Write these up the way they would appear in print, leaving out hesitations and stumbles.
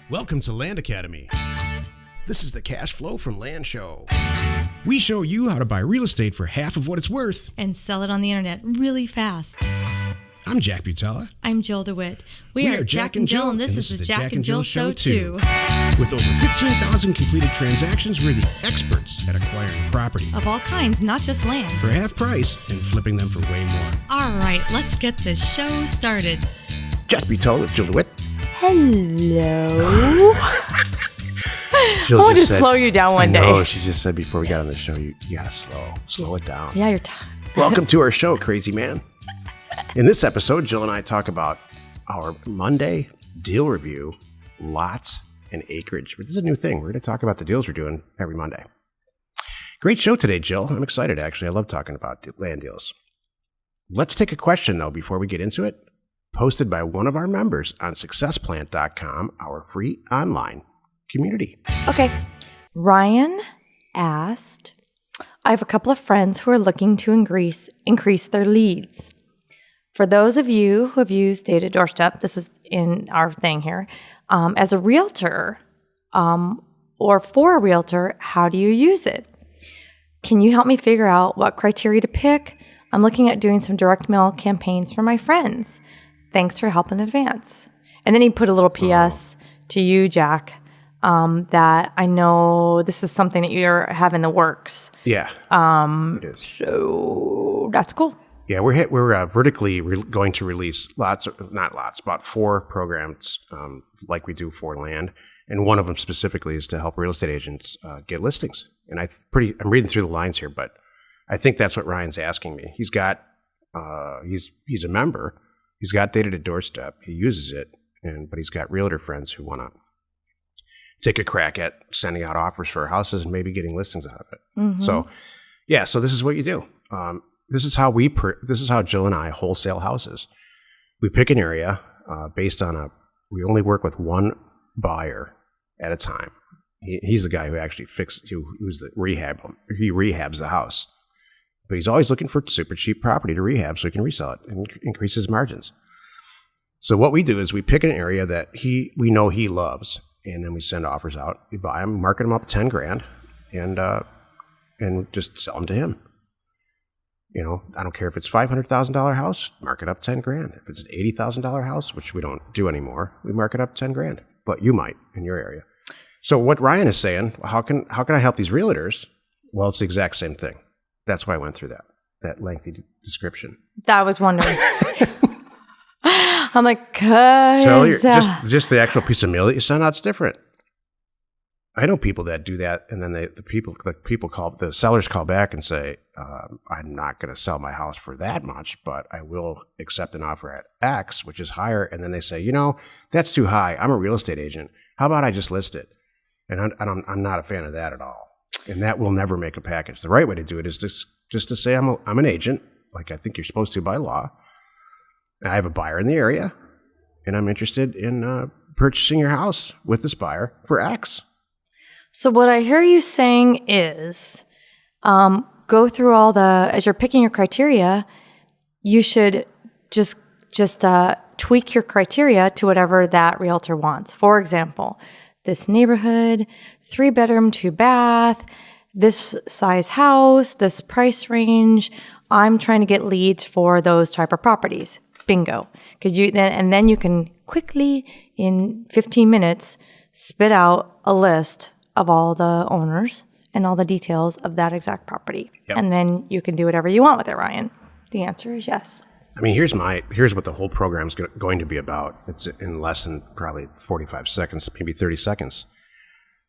Welcome to Land Academy. This is the Cash Flow from Land show. We show you how to buy real estate for half of what it's worth and sell it on the internet really fast. I'm Jack Butala. I'm Jill DeWit. We are Jack and Jill, and this is the Jack and Jill Show too. With over 15,000 completed transactions, we're the experts at acquiring property Of all kinds, not just land. for half price and flipping them for way more. All right, let's get this show started. Jack Butala with Jill DeWit. Hello. Jill I want to just said- slow you down one I know, day. she just said before we got on the show, you gotta slow it down. Yeah, you're tired. Welcome to our show, crazy man. In this episode, Jill and I talk about our Monday deal review, lots and acreage. This is a new thing. We're going to talk about the deals we're doing every Monday. Great show today, Jill. I'm excited, actually. I love talking about land deals. Let's take a question, though, before we get into it. Posted by one of our members on successplant.com, our free online community. Okay. Ryan asked, I have a couple of friends who are looking to increase their leads. For those of you who have used Data Doorstep, this is in our thing here, as a realtor or for a realtor, how do you use it? Can you help me figure out what criteria to pick? I'm looking at doing some direct mail campaigns for my friends. Thanks for help in advance. And then he put a little PS to you, Jack, that I know this is something that you're have in the works. Yeah, it is. So that's cool. Yeah, we're vertically going to release about 4 programs like we do for land, and one of them specifically is to help real estate agents get listings. And I'm reading through the lines here, but I think that's what Ryan's asking me. He's got he's a member. He's got Data to Doorstep. He uses it, but he's got realtor friends who want to take a crack at sending out offers for houses and maybe getting listings out of it. Mm-hmm. So this is what you do. This is how Jill and I wholesale houses. We pick an area based on we only work with one buyer at a time. He's the guy who actually who's the rehab. He rehabs the house. But he's always looking for super cheap property to rehab so he can resell it and increase his margins. So what we do is we pick an area that we know he loves, and then we send offers out. We buy them, market them up $10,000, and just sell them to him. You know, I don't care if it's $500,000 house, mark it up $10,000. If it's an $80,000 house, which we don't do anymore, we mark it up $10,000. But you might in your area. So what Ryan is saying, how can I help these realtors? Well, it's the exact same thing. That's why I went through that lengthy description. That was wondering. I'm like, cause so just the actual piece of mail that you send out's different. I know people that do that, and then the sellers call back and say, I'm not going to sell my house for that much, but I will accept an offer at X, which is higher. And then they say, that's too high. I'm a real estate agent. How about I just list it? And I'm not a fan of that at all. And that will never make a package. The right way to do it is just to say I'm an agent, like I think you're supposed to by law. I have a buyer in the area, and I'm interested in purchasing your house with this buyer for X. So what I hear you saying is go through as you're picking your criteria, you should just tweak your criteria to whatever that realtor wants. For example, this neighborhood, 3-bedroom, 2-bath, this size house, this price range. I'm trying to get leads for those type of properties. Bingo. Then you can quickly, in 15 minutes, spit out a list of all the owners and all the details of that exact property. Yep. And then you can do whatever you want with it, Ryan. The answer is yes. I mean, here's what the whole program is going to be about. It's in less than probably 45 seconds, maybe 30 seconds.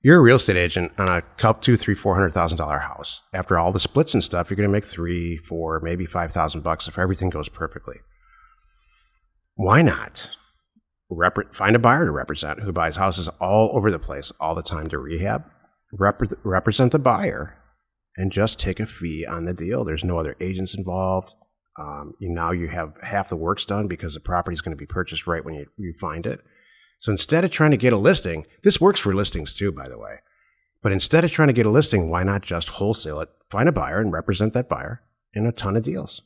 You're a real estate agent on a $400,000 house. After all the splits and stuff, you're going to make $3,000, $4,000, maybe $5,000 if everything goes perfectly. Why not find a buyer to represent who buys houses all over the place all the time to rehab? Represent the buyer and just take a fee on the deal. There's no other agents involved. Now you have half the work's done because the property is going to be purchased right when you find it. So instead of trying to get a listing, this works for listings too, by the way. But instead of trying to get a listing, why not just wholesale it, find a buyer and represent that buyer in a ton of deals,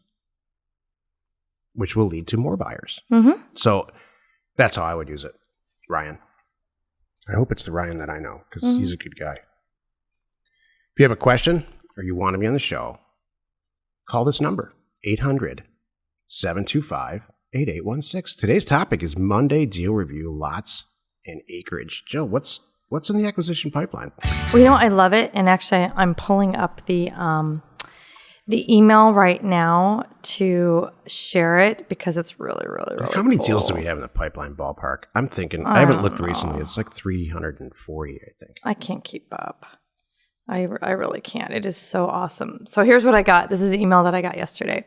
which will lead to more buyers. Mm-hmm. So that's how I would use it, Ryan. I hope it's the Ryan that I know, because he's a good guy. If you have a question or you want to be on the show, call this number, 800-725-8816. Today's topic is Monday Deal Review, Lots and Acreage. Jill, what's in the acquisition pipeline? Well, I love it. And actually, I'm pulling up the email right now to share it because it's really, really, really How many cool. deals do we have in the pipeline ballpark? I'm thinking, I haven't looked recently. It's like 340, I think. I can't keep up. I really can't. It is so awesome. So here's what I got. This is the email that I got yesterday.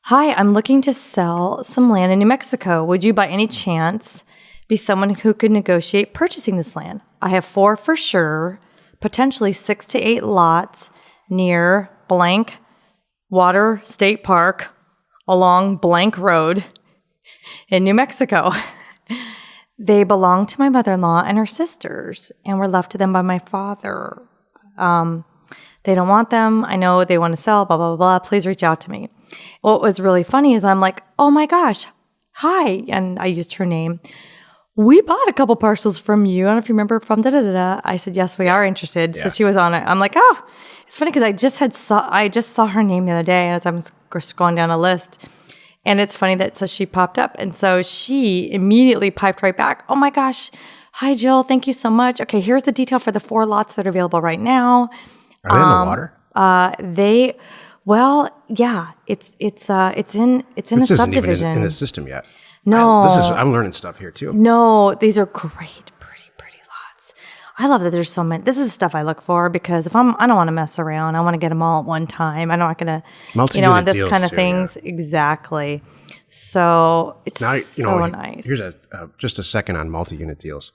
Hi, I'm looking to sell some land in New Mexico. Would you by any chance be someone who could negotiate purchasing this land? I have 4 for sure, potentially 6 to 8 lots near blank Water State Park along blank road in New Mexico. They belong to my mother-in-law and her sisters and were left to them by my father. They don't want them. I know they want to sell, blah, blah, blah. Please reach out to me. What was really funny is I'm like, oh my gosh, hi. And I used her name. We bought a couple parcels from you. I don't know if you remember from da-da-da-da. I said, yes, we are interested. Yeah. So she was on it. I'm like, oh, it's funny because I just saw her name the other day as I'm scrolling down a list. And it's funny that, so she popped up. And so she immediately piped right back. Oh my gosh. Hi, Jill. Thank you so much. Okay, here's the detail for the 4 lots that are available right now. Are they in the water? It's in a subdivision. Isn't in the system yet. No. I'm learning stuff here too. No, these are great, pretty lots. I love that there's so many. This is stuff I look for because I don't want to mess around. I want to get them all at one time. I'm not going to, on this kind of things. Yeah. Exactly. So it's nice. Here's just a second on multi-unit deals.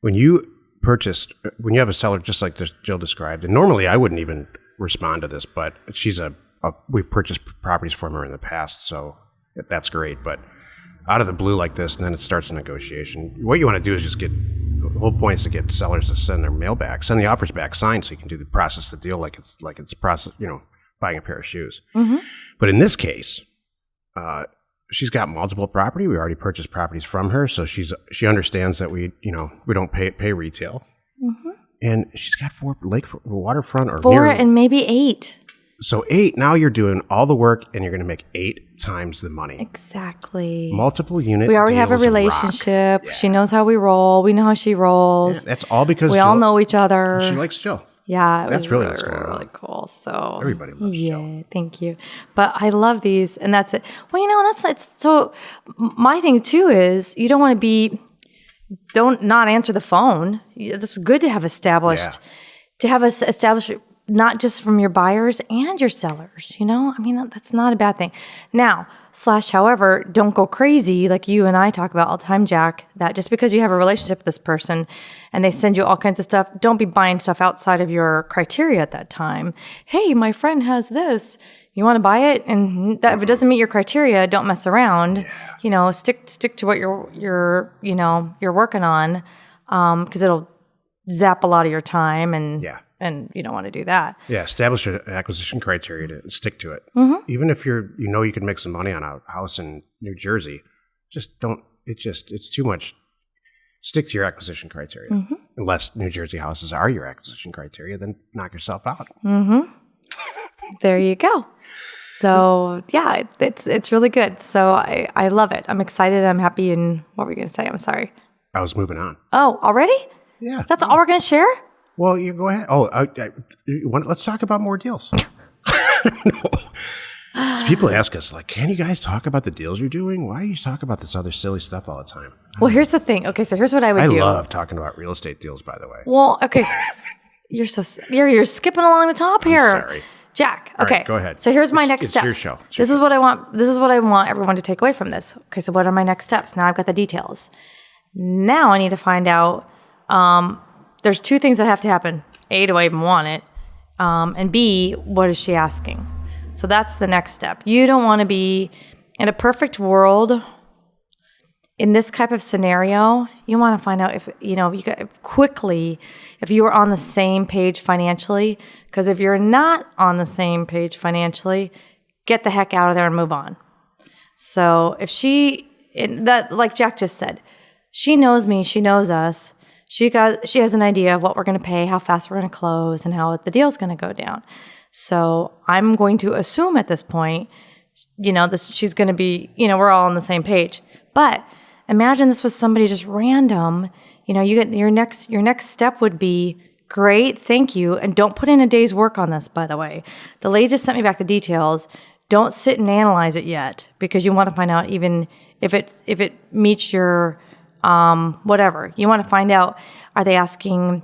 When you have a seller just like Jill described, and normally I wouldn't even respond to this, but we've purchased properties from her in the past, so that's great. But out of the blue like this, and then it starts a negotiation. What you want to do is just the whole point is to get sellers to send their mail back, send the offers back signed, so you can process the deal like it's process, buying a pair of shoes. Mm-hmm. But in this case, she's got multiple property. We already purchased properties from her, so she understands that we don't pay retail. Mm-hmm. And she's got 4 waterfront or 4 and maybe 8. So 8. Now you're doing all the work, and you're going to make 8 times the money. Exactly. Multiple unit. We already have a relationship. Yeah. She knows how we roll. We know how she rolls. Yeah, that's all because we all know each other. She likes Jill. Yeah, that's really what's going on. Really cool. So everybody loves Jill. Yeah, thank you. But I love these, and that's it. Well, so. My thing too is you don't want to don't not answer the phone. It's good to have established, not just from your buyers and your sellers. That's not a bad thing. Now, however, don't go crazy like you and I talk about all the time, Jack, that just because you have a relationship with this person and they send you all kinds of stuff, don't be buying stuff outside of your criteria at that time. Hey, my friend has this. You want to buy it? And if it doesn't meet your criteria, don't mess around. Yeah. Stick to what you're working on, because it'll zap a lot of your time and you don't want to do that. Yeah, establish an acquisition criteria to stick to it. Mm-hmm. Even if you can make some money on a house in New Jersey, just don't. It's too much. Stick to your acquisition criteria. Mm-hmm. Unless New Jersey houses are your acquisition criteria, then knock yourself out. Mm-hmm. There you go. So yeah, it's really good. So I love it. I'm excited. I'm happy. And what were you going to say? I'm sorry. I was moving on. Oh, already? Yeah. That's all we're going to share? Well, you go ahead. Oh, let's talk about more deals. So people ask us, can you guys talk about the deals you're doing? Why do you talk about this other silly stuff all the time? Well, here's the thing. Okay, so here's what I would do. I love talking about real estate deals, by the way. Well, okay. You're skipping along the top here. I'm sorry. Jack, okay. All right, go ahead. So here's my next steps. It's your show. This is what I want. This is what I want everyone to take away from this. Okay, so what are my next steps? Now I've got the details. Now I need to find out. There's 2 things that have to happen. A, do I even want it? And B, what is she asking? So that's the next step. You don't want to be in a perfect world. In this type of scenario, you want to find out if you are on the same page financially. Because if you're not on the same page financially, get the heck out of there and move on. So if like Jack just said, she knows me, she knows us. she has an idea of what we're going to pay, how fast we're going to close, and how the deal's going to go down. So I'm going to assume at this point, she's going to be, we're all on the same page. But imagine this was somebody just random. You get your next step would be, great, thank you, and don't put in a day's work on this. By the way, the lady just sent me back the details. Don't sit and analyze it yet, because you want to find out even if it meets your whatever. You want to find out, are they asking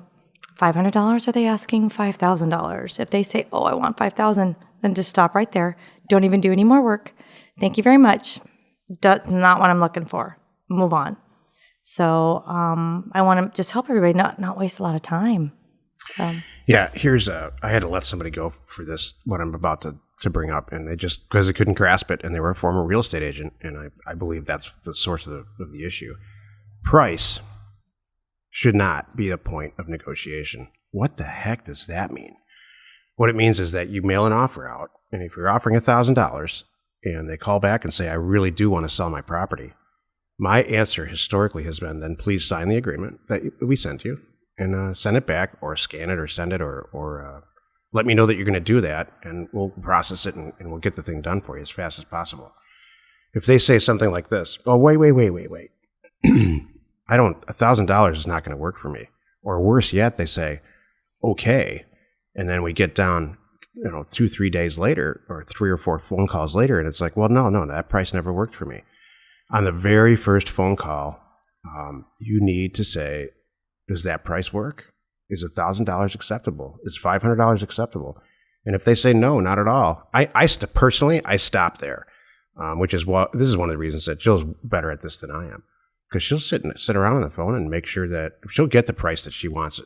$500? Are they asking $5,000? If they say, oh, I want $5,000, then just stop right there. Don't even do any more work. Thank you very much. That's not what I'm looking for. Move on. So I want to just help everybody not waste a lot of time. Yeah, I had to let somebody go for this, what I'm about to bring up, and they just, because they couldn't grasp it, and they were a former real estate agent, and I believe that's the source of the issue. Price should not be a point of negotiation. What the heck does that mean? What it means is that you mail an offer out, and if you're offering $1,000 and they call back and say, I really do want to sell my property, my answer historically has been, then please sign the agreement that we sent you and send it back, or scan it, or send it, or let me know that you're going to do that, and we'll process it and we'll get the thing done for you as fast as possible. If they say something like this, oh, wait. $1,000 is not going to work for me. Or worse yet, they say, okay. And then we get down, 2-3 days later, or 3 or 4 phone calls later, and it's like, well, no, that price never worked for me. On the very first phone call, you need to say, does that price work? Is $1,000 acceptable? Is $500 acceptable? And if they say no, not at all, I stop there, which is this is one of the reasons that Jill's better at this than I am, because she'll sit around on the phone and make sure that she'll get the price that she wants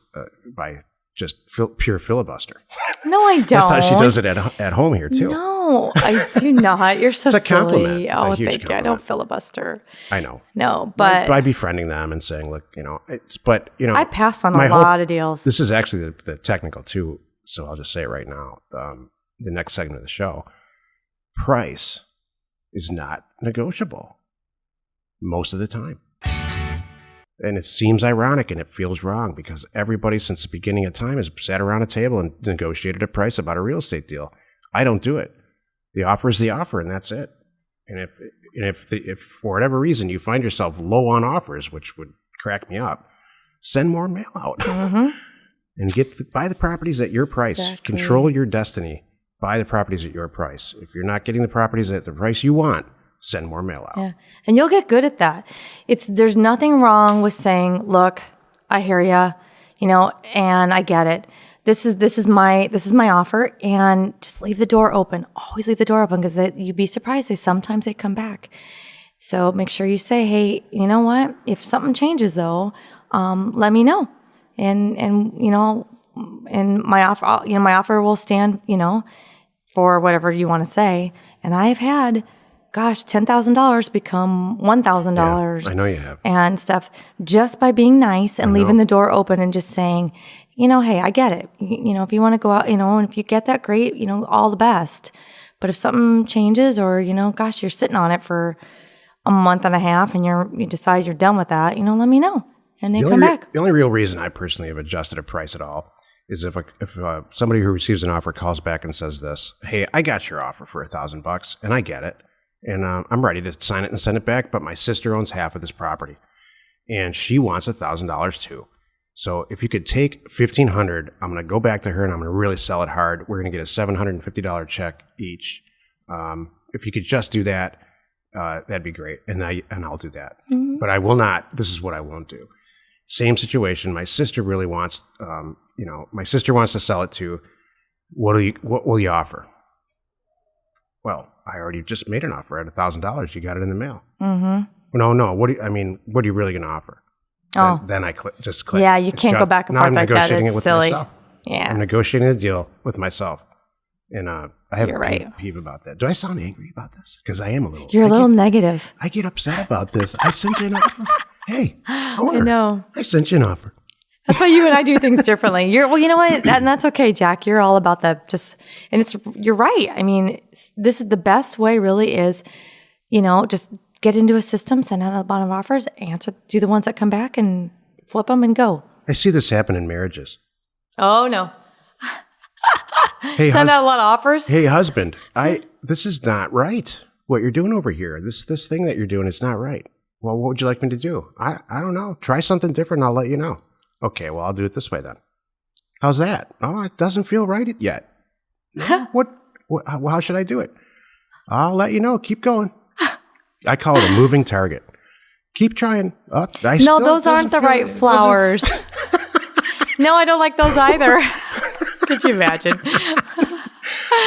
by just pure filibuster. No, I don't. That's how she does it at home here too. No, I do not. You're so it's a compliment. silly. It's a huge thank you. I don't filibuster. I know. No, but by befriending them and saying, look, I pass on a lot of deals. This is actually the technical too, so I'll just say it right now. The next segment of the show, price is not negotiable most of the time. And it seems ironic and it feels wrong, because everybody since the beginning of time has sat around a table and negotiated a price about a real estate deal. I don't do it. The offer is the offer, and that's it. And if for whatever reason you find yourself low on offers, which would crack me up, send more mail out. Mm-hmm. And buy the properties at your price. Exactly. Control your destiny. Buy the properties at your price. If you're not getting the properties at the price you want, send more mail out. Yeah. And you'll get good at that. There's nothing wrong with saying, look, I hear ya, and I get it. This is my offer, and just leave the door open. Always leave the door open, because you'd be surprised. Sometimes they come back. So make sure you say, hey, you know what? If something changes though, let me know. And my offer will stand, for whatever you want to say. And I've had, $10,000 become $1,000. Yeah, I know you have. And stuff, just by being nice and leaving the door open and just saying, hey, I get it. If you want to go out, and if you get that, great, all the best. But if something changes, or, you're sitting on it for a month and a half and you decide you're done with that, let me know. And they come back. The only real reason I personally have adjusted a price at all is if somebody who receives an offer calls back and says this, hey, I got your offer for $1,000 and I get it. And I'm ready to sign it and send it back, but my sister owns half of this property and she wants $1,000 too. So if you could take $1,500, I'm going to go back to her and I'm going to really sell it hard. We're going to get a $750 check each. If you could just do that, that'd be great. And I'll do that. Mm-hmm. But I will not. This is what I won't do. Same situation. My sister really wants, my sister wants to sell it to. What will you offer? Well, I already just made an offer at $1,000. You got it in the mail. Mm-hmm. No. What are you really going to offer? Oh. Then I just click. Yeah, you can't go back and forth like that. It's negotiating it with silly. Myself. Yeah. I'm negotiating a deal with myself. And I have You're a right. peeve about that. Do I sound angry about this? Because I am a little. You're a little negative. I get upset about this. I sent you an offer. Hey, owner, I know. I sent you an offer. That's why you and I do things differently. You know what? And that's okay, Jack. You're all about that. You're right. I mean, this is the best way really is, just get into a system, send out a lot of offers, do the ones that come back and flip them and go. I see this happen in marriages. Oh, no. Hey, Send out a lot of offers? Hey, husband, this is not right. What you're doing over here, this thing that you're doing is not right. Well, what would you like me to do? I don't know. Try something different. I'll let you know. Okay, well, I'll do it this way then. How's that? Oh, it doesn't feel right yet. What? How should I do it? I'll let you know. Keep going. I call it a moving target. Keep trying. No, those aren't the right flowers. No, I don't like those either. Could you imagine?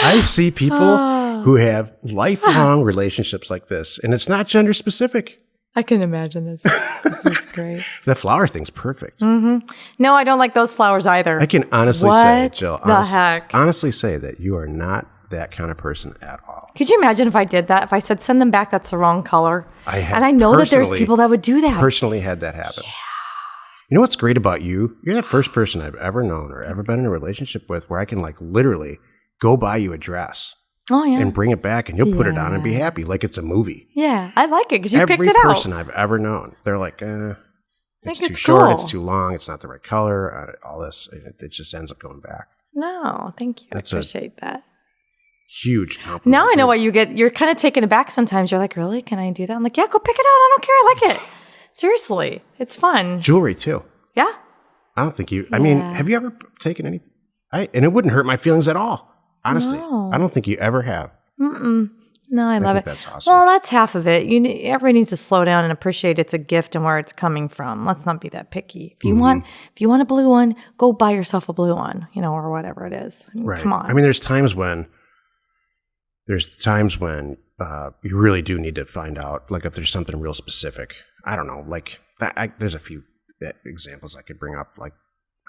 I see people who have lifelong relationships like this, and it's not gender specific. I can imagine this. This is great. The flower thing's perfect. Mm-hmm. No, I don't like those flowers either. I can honestly say, Jill, heck? honestly say that you are not that kind of person at all. Could you imagine if I did that? If I said, send them back, that's the wrong color. And I know that there's people that would do that. Personally had that happen. Yeah. You know what's great about you? You're the first person I've ever known or ever been in a relationship with where I can like literally go buy you a dress. Oh, yeah. And bring it back and you'll put it on and be happy like it's a movie. Yeah, I like it because you picked it out. Every person I've ever known, they're like, it's too short, it's too long, it's not the right color, all this. It just ends up going back. No, thank you. I appreciate that. Huge compliment. Now I know why you're kind of taken aback sometimes. You're like, really? Can I do that? I'm like, yeah, go pick it out. I don't care. I like it. Seriously. It's fun. Jewelry too. Yeah. I don't think I mean, have you ever taken any? And it wouldn't hurt my feelings at all. Honestly, I don't think you ever have. No, I love it. That's awesome. Well, that's half of it. Everybody needs to slow down and appreciate it's a gift and where it's coming from. Let's not be that picky. If you want a blue one, go buy yourself a blue one, or whatever it is. Right. Come on. I mean, there's times when you really do need to find out, like if there's something real specific. I don't know, like that. There's a few examples I could bring up, like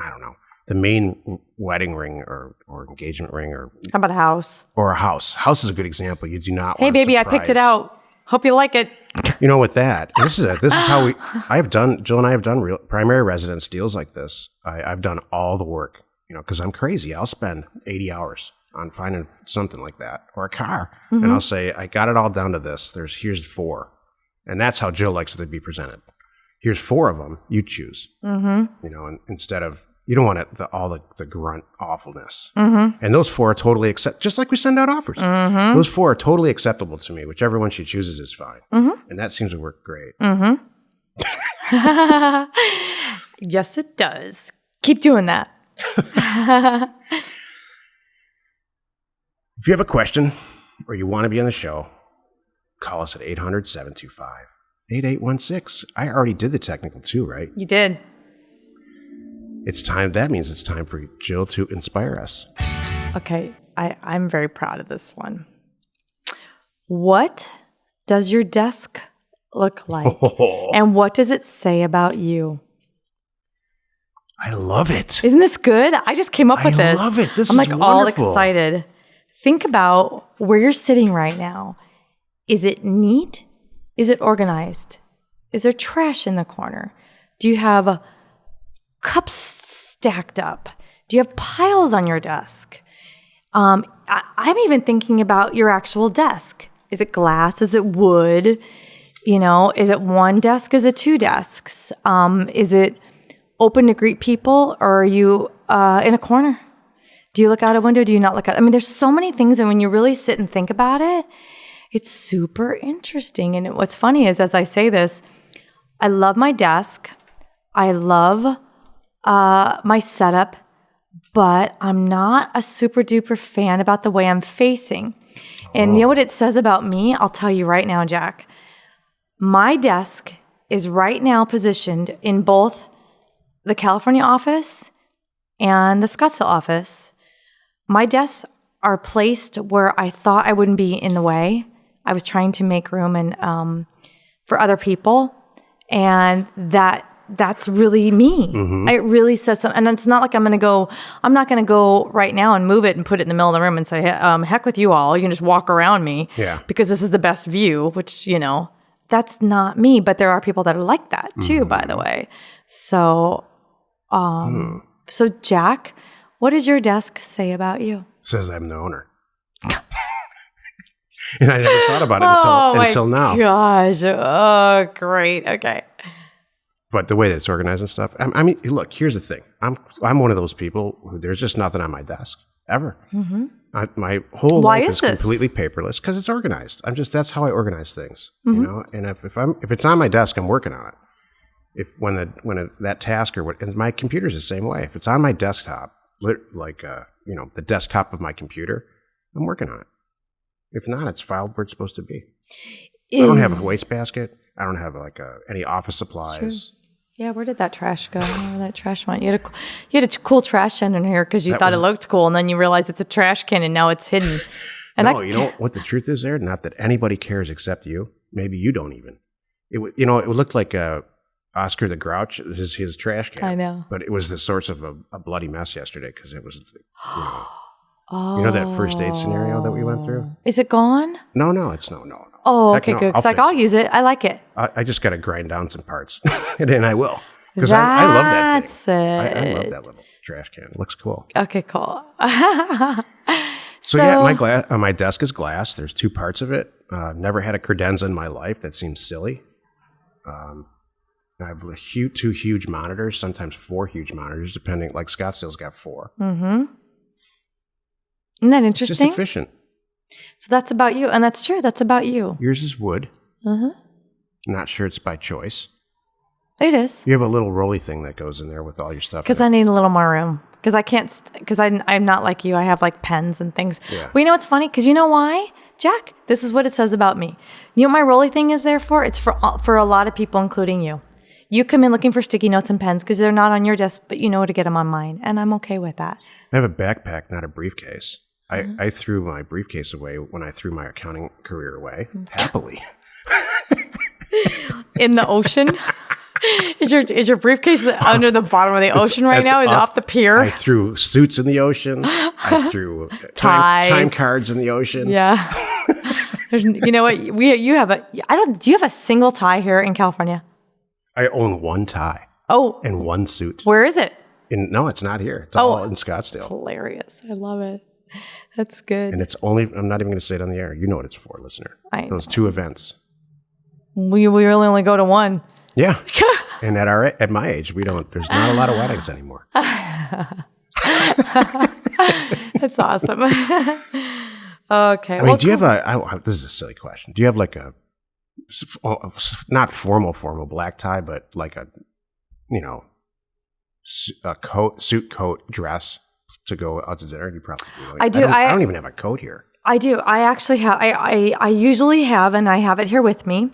I don't know. The main wedding ring or engagement ring or... How about a house? Or a house. House is a good example. You do not Hey, baby, I picked it out. Hope you like it. With that, this is how Jill and I have done real primary residence deals like this. I've done all the work, because I'm crazy. I'll spend 80 hours on finding something like that or a car. And I'll say, I got it all down to this. Here's 4. And that's how Jill likes it to be presented. Here's 4 of them. You choose. And instead of... You don't want all the grunt awfulness. And those 4 are totally just like we send out offers. Those 4 are totally acceptable to me. Whichever one she chooses is fine. And that seems to work great. Yes, it does. Keep doing that. If you have a question or you want to be on the show, call us at 800-725-8816. I already did the technical too, right? You did. It's time. That means it's time for Jill to inspire us. Okay. I'm very proud of this one. What does your desk look like? And what does it say about you? I love it. Isn't this good? I just came up with this. I love it. I'm like all excited. Think about where you're sitting right now. Is it neat? Is it organized? Is there trash in the corner? Do you have cups stacked up? Do you have piles on your desk? I'm even thinking about your actual desk. Is it glass? Is it wood? Is it one desk? Is it 2 desks? Is it open to greet people, or are you in a corner? Do you look out a window? Do you not look out? I mean, there's so many things, and when you really sit and think about it, it's super interesting. And what's funny is, as I say this, I love my desk. I love my setup, but I'm not a super duper fan about the way I'm facing. And you know what it says about me? I'll tell you right now, Jack. My desk is right now positioned in both the California office and the Scottsdale office. My desks are placed where I thought I wouldn't be in the way. I was trying to make room and for other people, and that's really me. It really says something. And it's not like I'm not going to go right now and move it and put it in the middle of the room and say, heck with you all. You can just walk around me because this is the best view, which, that's not me. But there are people that are like that too, by the way. So, so Jack, what does your desk say about you? Says I'm the owner. And I never thought about it until now. Gosh. Oh, great. Okay. But the way that it's organized and stuff, I mean, look, here's the thing. I'm one of those people who there's just nothing on my desk ever. Mm-hmm. My whole life is completely paperless because it's organized. That's how I organize things, you know. And if it's on my desk, I'm working on it. That task or what, and my computer's the same way. If it's on my desktop, the desktop of my computer, I'm working on it. If not, it's filed where it's supposed to be. I don't have a wastebasket. I don't have any office supplies. Yeah, where did that trash go? That trash went. You had a cool trash can in here because you thought it looked cool, and then you realize it's a trash can, and now it's hidden. And no, you know what the truth is there? Not that anybody cares except you. Maybe you don't even. It looked like Oscar the Grouch, his trash can. I know. But it was the source of a bloody mess yesterday because it was, you know that first date scenario that we went through? Is it gone? No, it's no. Oh, okay, good. Because I'll use it. I like it. I just got to grind down some parts, and then I will. Because I love that thing. I love that little trash can. It looks cool. Okay, cool. So yeah, my desk is glass. There's 2 parts of it. Never had a credenza in my life. That seems silly. I have 2 huge monitors, sometimes 4 huge monitors, depending. Like Scottsdale's got 4. Mm-hmm. Isn't that interesting? It's just efficient. So that's about you, and that's true. That's about you. Yours is wood. Mm-hmm. Not sure it's by choice. It is. You have a little rolly thing that goes in there with all your stuff. Because I need a little more room. Because I can't. Because I'm not like you. I have like pens and things. Yeah. Well, you know what's funny? Because you know why, Jack? This is what it says about me. You know what my rolly thing is there for? It's for a lot of people, including you. You come in looking for sticky notes and pens because they're not on your desk, but you know to get them on mine, and I'm okay with that. I have a backpack, not a briefcase. I threw my briefcase away when I threw my accounting career away, happily. In the ocean? Is your briefcase under the bottom of the ocean right now? Is it off the pier? I threw suits in the ocean. I threw time cards in the ocean. Yeah. You know what? Do you have a single tie here in California? I own 1 tie. Oh. And 1 suit. Where is it? No, it's not here. It's all in Scottsdale. It's hilarious. I love it. That's good. And I'm not even going to say it on the air. You know what it's for, listener. Those 2 events. We really only go to 1. Yeah. And at my age, there's not a lot of weddings anymore. That's awesome. Okay. I mean, do you have this is a silly question. Do you have like not formal black tie, but like a suit coat dress to go out to dinner? You probably do. I do. I don't even have a coat here. I do. I actually have. I usually have, and I have it here with me.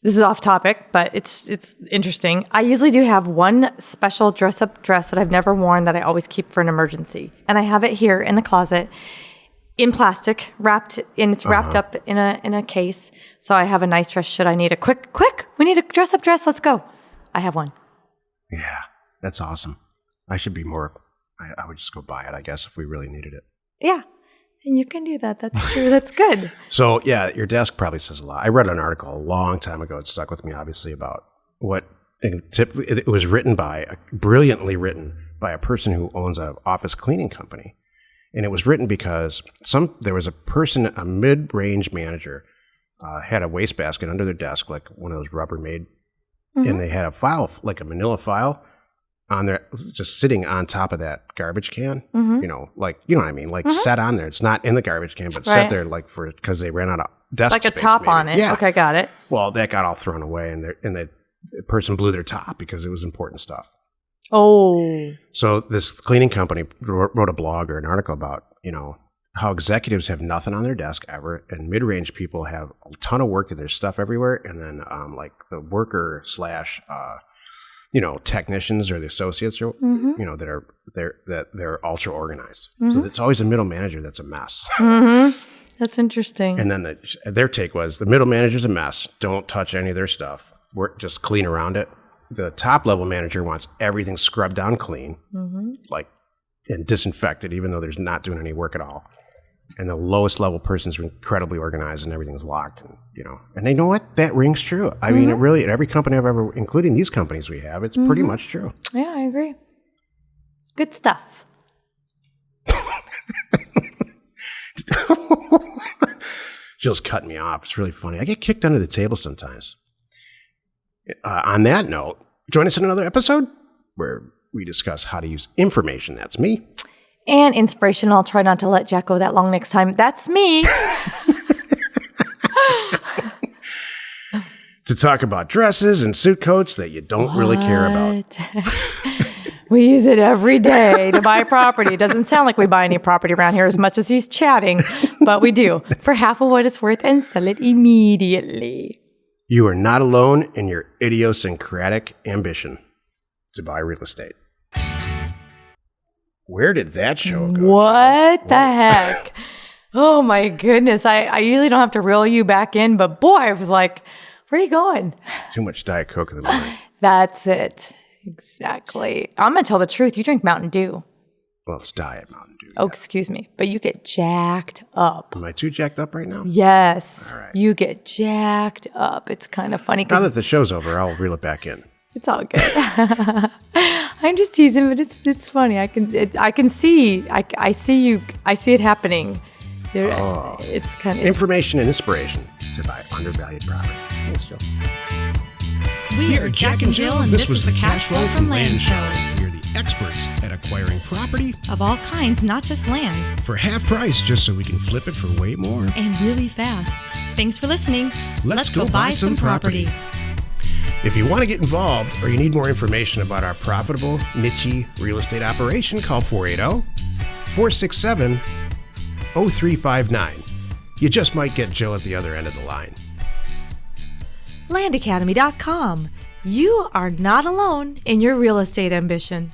This is off topic, but it's interesting. I usually do have 1 special dress-up dress that I've never worn that I always keep for an emergency, and I have it here in the closet, in plastic, wrapped up in a case. So I have a nice dress. Should I need a quick? We need a dress-up dress. Let's go. I have 1. Yeah, that's awesome. I should be more. I would just go buy it, I guess, if we really needed it. Yeah. And you can do that. That's true. That's good. So, yeah, your desk probably says a lot. I read an article a long time ago. It stuck with me, obviously, about what it was brilliantly written by a person who owns an office cleaning company. And it was written because there was a mid-range manager had a wastebasket under their desk, like one of those Rubbermaid, and they had a file, like a manila file, on there, just sitting on top of that garbage can, you know what I mean? Like set on there. It's not in the garbage can, but set there because they ran out of desk space. Like a top on it. Yeah. Okay, got it. Well, that got all thrown away and the person blew their top because it was important stuff. Oh. So this cleaning company wrote a blog or an article about, how executives have nothing on their desk ever and mid-range people have a ton of work and there's stuff everywhere. And then like the worker / technicians or the associates, they're ultra organized. So it's always a middle manager that's a mess. That's interesting. And then their take was the middle manager's a mess. Don't touch any of their stuff. Just clean around it. The top level manager wants everything scrubbed down clean, and disinfected, even though there's not doing any work at all. And the lowest level person's incredibly organized and everything's locked. And they know what? That rings true. I mean, it really, at every company I've ever, including these companies we have, it's pretty much true. Yeah, I agree. Good stuff. Jill's cutting me off. It's really funny. I get kicked under the table sometimes. On that note, Join us in another episode where we discuss how to use information. That's me. And inspiration. I'll try not to let Jack go that long next time. That's me. To talk about dresses and suit coats that you don't really care about. We use it every day to buy property. It doesn't sound like we buy any property around here as much as he's chatting, but we do for half of what it's worth and sell it immediately. You are not alone in your idiosyncratic ambition to buy real estate. Where did that show go? What the heck? Oh my goodness. I usually don't have to reel you back in, but boy, I was like, where are you going? Too much Diet Coke in the morning. That's it. Exactly. I'm going to tell the truth. You drink Mountain Dew. Well, it's Diet Mountain Dew. Oh, excuse me. But you get jacked up. Am I too jacked up right now? Yes. All right. You get jacked up. It's kind of funny. Now that the show's over, I'll reel it back in. It's all good. I'm just teasing, but it's funny. I can see. I see you. I see it happening. It's kind of information and inspiration to buy undervalued property. Thanks, Jill. We are Jack and Jill, and this was the Cash Flow from Land Show. We are the experts at acquiring property Of all kinds, not just land. for half price just so we can flip it for way more. And really fast. Thanks for listening. Let's go buy some property. If you want to get involved or you need more information about our profitable, niche real estate operation, call 480-467-0359. You just might get Jill at the other end of the line. Landacademy.com. You are not alone in your real estate ambition.